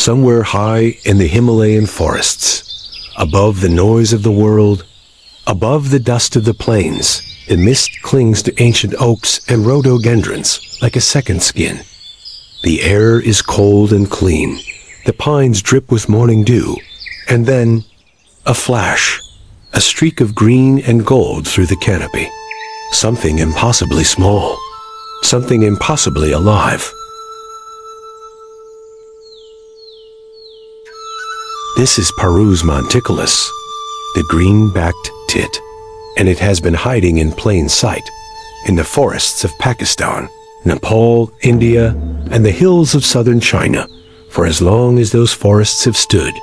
somewhere high in the Himalayan forests, above the noise of the world, above the dust of the plains, the mist clings to ancient oaks and rhododendrons like a second skin. The air is cold and clean, the pines drip with morning dew, and then a flash, a streak of green and gold through the canopy. Something impossibly small, something impossibly alive. This is Parus monticulus, the green-backed tit, and it has been hiding in plain sight in the forests of Pakistan, Nepal, India, and the hills of southern China for as long as those forests have stood.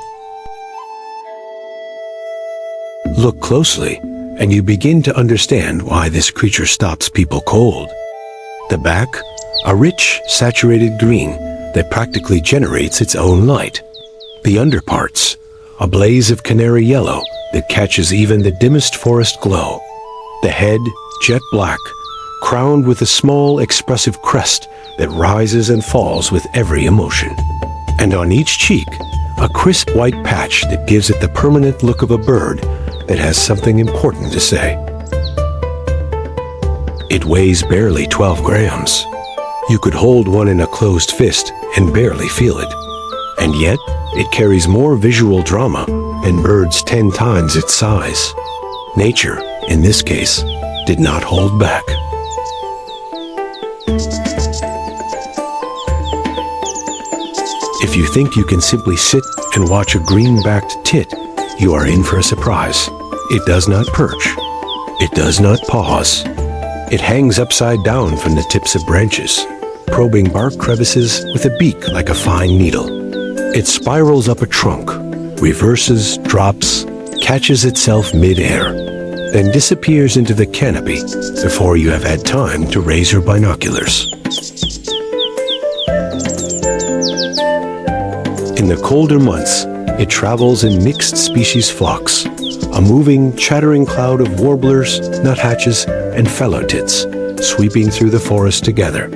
Look closely, and you begin to understand why this creature stops people cold. The back, a rich, saturated green that practically generates its own light. The underparts, a blaze of canary yellow that catches even the dimmest forest glow. The head, jet black, crowned with a small, expressive crest that rises and falls with every emotion. And on each cheek, a crisp white patch that gives it the permanent look of a bird that has something important to say. It weighs barely 12 grams. You could hold one in a closed fist and barely feel it. And yet, it carries more visual drama than birds 10 times its size. Nature, in this case, did not hold back. If you think you can simply sit and watch a green-backed tit, you are in for a surprise. It does not perch. It does not pause. It hangs upside down from the tips of branches, probing bark crevices with a beak like a fine needle. It spirals up a trunk, reverses, drops, catches itself mid-air, then disappears into the canopy before you have had time to raise your binoculars. In the colder months, it travels in mixed species flocks, a moving, chattering cloud of warblers, nuthatches, and fallow tits sweeping through the forest together.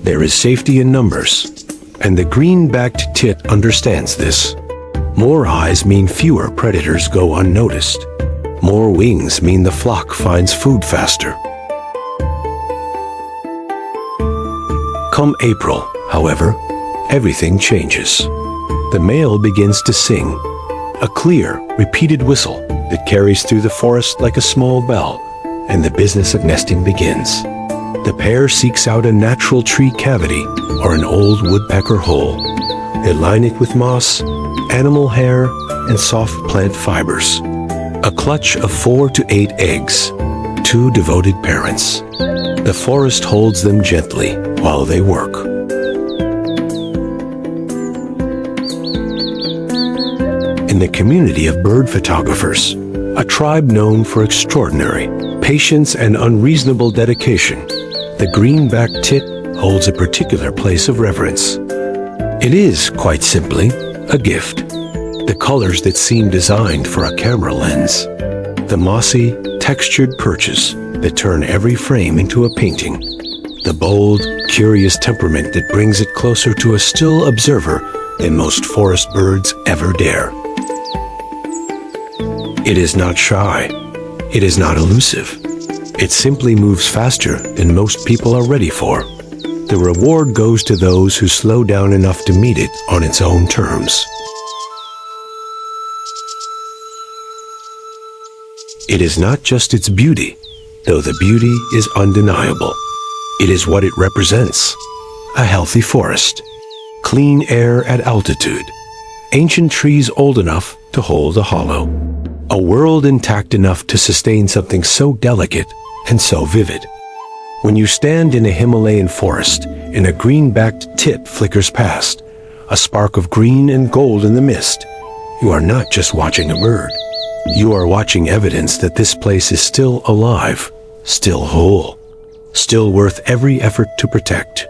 There is safety in numbers, and the green-backed tit understands this. More eyes mean fewer predators go unnoticed. More wings mean the flock finds food faster. Come April, however, everything changes. The male begins to sing, a clear, repeated whistle that carries through the forest like a small bell, and the business of nesting begins. The pair seeks out a natural tree cavity or an old woodpecker hole. They line it with moss, animal hair, and soft plant fibers. A clutch of 4 to 8 eggs, 2 devoted parents. The forest holds them gently while they work. In the community of bird photographers, a tribe known for extraordinary patience and unreasonable dedication, the green-backed tit holds a particular place of reverence. It is, quite simply, a gift. The colors that seem designed for a camera lens. The mossy, textured perches that turn every frame into a painting. The bold, curious temperament that brings it closer to a still observer than most forest birds ever dare. It is not shy. It is not elusive. It simply moves faster than most people are ready for. The reward goes to those who slow down enough to meet it on its own terms. It is not just its beauty, though the beauty is undeniable. It is what it represents. A healthy forest, clean air at altitude, ancient trees old enough to hold a hollow, a world intact enough to sustain something so delicate and so vivid. When you stand in a Himalayan forest and a green-backed tit flickers past, a spark of green and gold in the mist, you are not just watching a bird. You are watching evidence that this place is still alive, still whole, still worth every effort to protect.